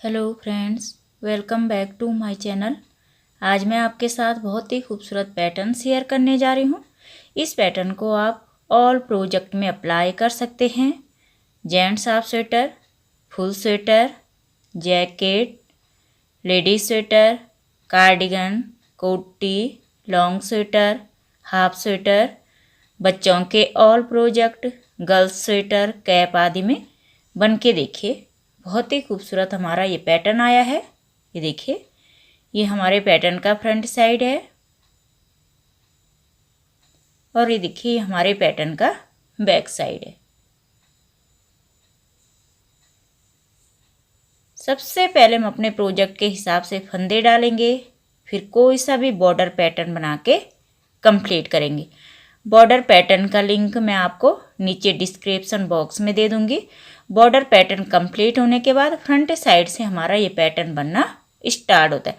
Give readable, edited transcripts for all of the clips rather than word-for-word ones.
Hello friends, welcome back to my channel. आज मैं आपके साथ बहुत ही खूबसूरत पैटर्न शेयर करने जा रही हूँ। इस पैटर्न को आप ऑल प्रोजेक्ट में अप्लाई कर सकते हैं। Gents half sweater, full sweater, jacket, ladies sweater, cardigan, कोटी, लॉन्ग स्वेटर, हाफ स्वेटर, बच्चों के all project, girls sweater, cap आदि में बन के देखिए। बहुत ही खूबसूरत हमारा ये पैटर्न आया है। ये देखिए, ये हमारे पैटर्न का फ्रंट साइड है और ये देखिए हमारे पैटर्न का बैक साइड है। सबसे पहले हम अपने प्रोजेक्ट के हिसाब से फंदे डालेंगे, फिर कोई सा भी बॉर्डर पैटर्न बना के कंप्लीट करेंगे। बॉर्डर पैटर्न का लिंक मैं आपको नीचे डिस्क्रिप्शन बॉक्स में दे दूंगी। बॉर्डर पैटर्न कंप्लीट होने के बाद फ्रंट साइड से हमारा ये पैटर्न बनना स्टार्ट होता है।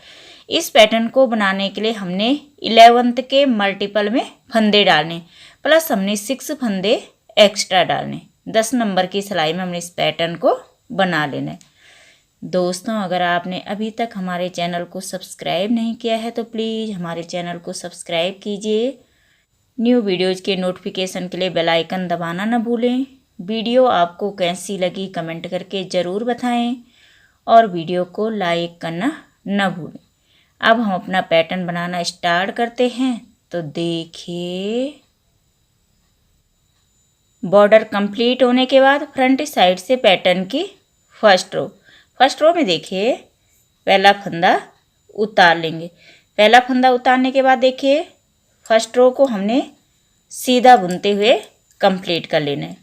इस पैटर्न को बनाने के लिए हमने 11th के मल्टीपल में फंदे डालने, प्लस हमने 6 फंदे एक्स्ट्रा डालने। 10 नंबर की सिलाई में हमने इस पैटर्न को बना लेना है। दोस्तों, अगर आपने अभी तक हमारे चैनल को सब्सक्राइब नहीं किया है तो प्लीज़ हमारे चैनल को सब्सक्राइब कीजिए। न्यू वीडियोज़ के नोटिफिकेशन के लिए बेल आइकन दबाना न भूलें। वीडियो आपको कैसी लगी कमेंट करके ज़रूर बताएं और वीडियो को लाइक करना न भूलें। अब हम अपना पैटर्न बनाना स्टार्ट करते हैं। तो देखिए, बॉर्डर कंप्लीट होने के बाद फ्रंट साइड से पैटर्न की फर्स्ट रो में देखिए पहला फंदा उतार लेंगे। पहला फंदा उतारने के बाद देखिए फर्स्ट रो को हमने सीधा बुनते हुए कंप्लीट कर लेना है।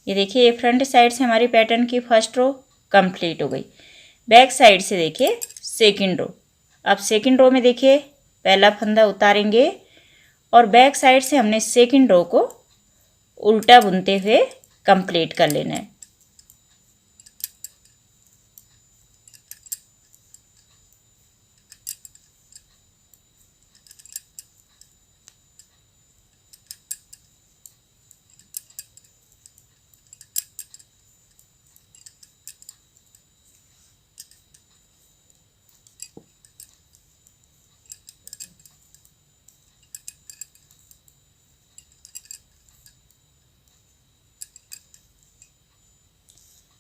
ये देखिए, ये फ्रंट साइड से हमारी पैटर्न की फर्स्ट रो कंप्लीट हो गई। बैक साइड से देखिए सेकंड रो। अब सेकंड रो में देखिए पहला फंदा उतारेंगे और बैक साइड से हमने सेकंड रो को उल्टा बुनते हुए कंप्लीट कर लेना है।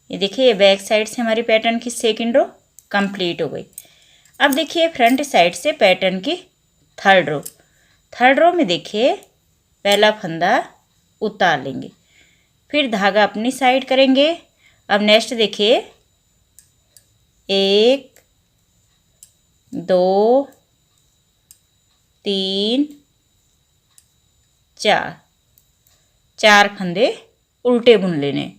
ये देखिए, ये बैक साइड से हमारी पैटर्न की सेकंड रो कंप्लीट हो गई। अब देखिए फ्रंट साइड से पैटर्न की थर्ड रो में देखिए पहला फंदा उतार लेंगे, फिर धागा अपनी साइड करेंगे। अब नेक्स्ट देखिए 1 2 3 4 फंदे उल्टे बुन लेने।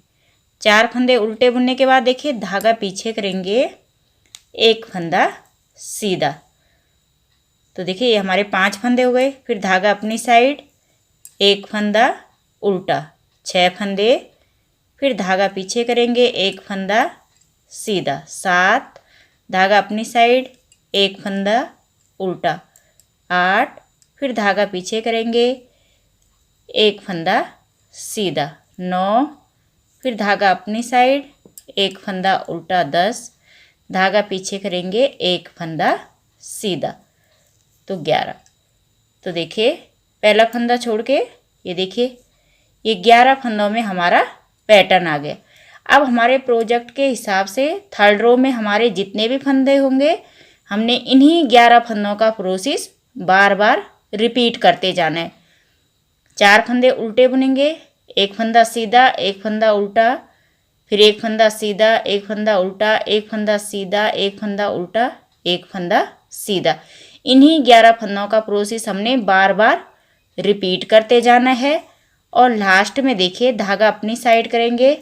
4 फंदे उल्टे बुनने के बाद देखिए धागा पीछे करेंगे, एक फंदा सीधा। तो देखिए ये हमारे 5 फंदे हो गए। फिर धागा अपनी साइड, एक फंदा उल्टा, 6 फंदे। फिर धागा पीछे करेंगे, एक फंदा सीधा, 7। धागा अपनी साइड, एक फंदा उल्टा, 8। फिर धागा पीछे करेंगे, एक फंदा सीधा, 9। फिर धागा अपनी साइड, एक फंदा उल्टा, 10। धागा पीछे करेंगे, एक फंदा सीधा, तो 11। तो देखिए पहला फंदा छोड़ के ये देखिए ये 11 फंदों में हमारा पैटर्न आ गया। अब हमारे प्रोजेक्ट के हिसाब से थर्ड रो में हमारे जितने भी फंदे होंगे हमने इन्हीं 11 फंदों का प्रोसेस बार बार रिपीट करते जाना है। 4 फंदे उल्टे बुनेंगे, एक फंदा सीधा, एक फंदा उल्टा, फिर एक फंदा सीधा, एक फंदा उल्टा, एक फंदा सीधा, एक फंदा उल्टा, एक फंदा सीधा। इन्हीं 11 फंदों का प्रोसेस हमने बार बार रिपीट करते जाना है। और लास्ट में देखिए धागा अपनी साइड करेंगे,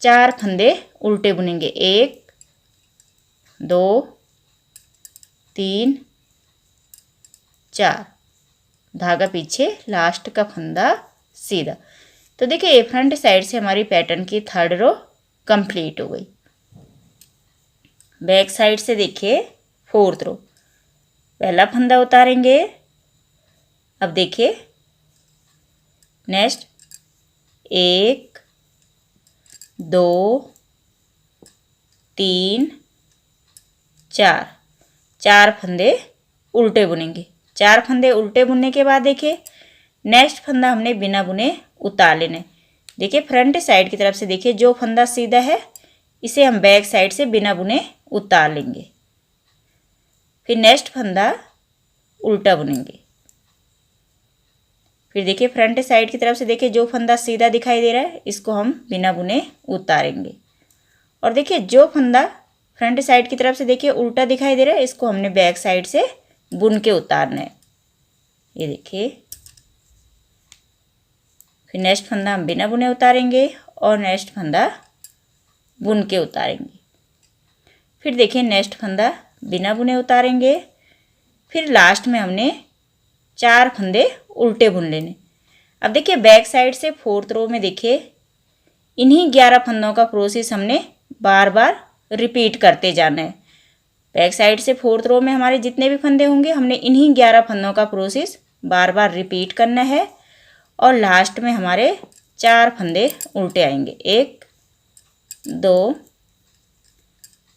4 फंदे उल्टे बुनेंगे, 1 2 3 4। धागा पीछे, लास्ट का फंदा सीधा। तो देखिए ये फ्रंट साइड से हमारी पैटर्न की 3rd रो कंप्लीट हो गई। बैक साइड से देखिए 4th रो, पहला फंदा उतारेंगे। अब देखिए नेक्स्ट 1 2 3 4 फंदे उल्टे बुनेंगे। 4 फंदे उल्टे बुनने के बाद देखिए नेक्स्ट फंदा हमने बिना बुने उतार लेने। देखिए फ्रंट साइड की तरफ से देखिए जो फंदा सीधा है इसे हम बैक साइड से बिना बुने उतार लेंगे। फिर नेक्स्ट फंदा उल्टा बुनेंगे। फिर देखिए फ्रंट साइड की तरफ से देखिए जो फंदा सीधा दिखाई दे रहा है इसको हम बिना बुने उतारेंगे। और देखिए जो फंदा फ्रंट साइड की तरफ से देखिए उल्टा दिखाई दे रहा है इसको हमने बैक साइड से बुन के उतारना है। ये देखिए फिर नेक्स्ट फंदा हम बिना बुने उतारेंगे और नेक्स्ट फंदा बुन के उतारेंगे। फिर देखिए नेक्स्ट फंदा बिना बुने उतारेंगे। फिर लास्ट में हमने 4 फंदे उल्टे बुन लेने। अब देखिए बैक साइड से 4th रो में देखिए इन्हीं 11 फंदों का प्रोसेस हमने बार बार रिपीट करते जाना है। बैक साइड से 4th रो में हमारे जितने भी फंदे होंगे हमने इन्हीं 11 फंदों का प्रोसेस बार बार रिपीट करना है। और लास्ट में हमारे 4 फंदे उल्टे आएंगे, 1 2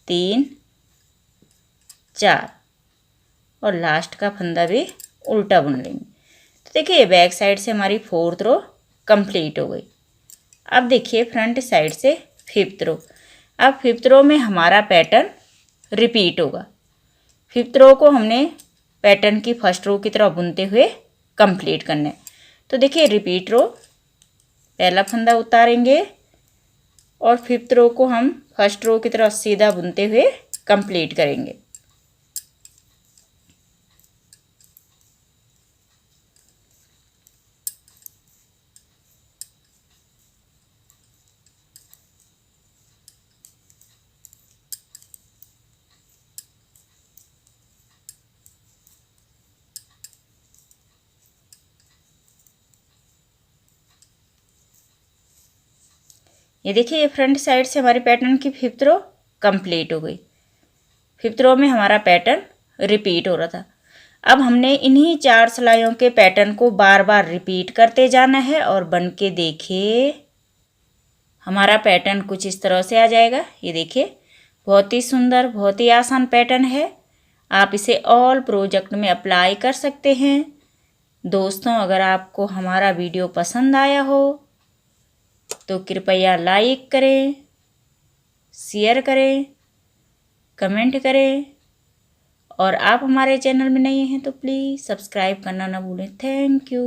3 4 और लास्ट का फंदा भी उल्टा बुन लेंगे। तो देखिए बैक साइड से हमारी 4th रो कंप्लीट हो गई। अब देखिए फ्रंट साइड से 5th रो। अब 5th रो में हमारा पैटर्न रिपीट होगा। 5th रो को हमने पैटर्न की 1st रो की तरह बुनते हुए कंप्लीट करना है। तो देखिए रिपीट रो, पहला फंदा उतारेंगे और 5th रो को हम 1st रो की तरह सीधा बुनते हुए कंप्लीट करेंगे। ये देखिए ये फ्रंट साइड से हमारे पैटर्न की 5th रो कंप्लीट हो गई। 5th रो में हमारा पैटर्न रिपीट हो रहा था। अब हमने इन्हीं 4 सिलाइयों के पैटर्न को बार बार रिपीट करते जाना है और बन के देखिए हमारा पैटर्न कुछ इस तरह से आ जाएगा। ये देखिए बहुत ही सुंदर, बहुत ही आसान पैटर्न है। आप इसे ऑल प्रोजेक्ट में अप्लाई कर सकते हैं। दोस्तों अगर आपको हमारा वीडियो पसंद आया हो तो कृपया लाइक करें, शेयर करें, कमेंट करें और आप हमारे चैनल में नए हैं तो प्लीज़ सब्सक्राइब करना ना भूलें। Thank you.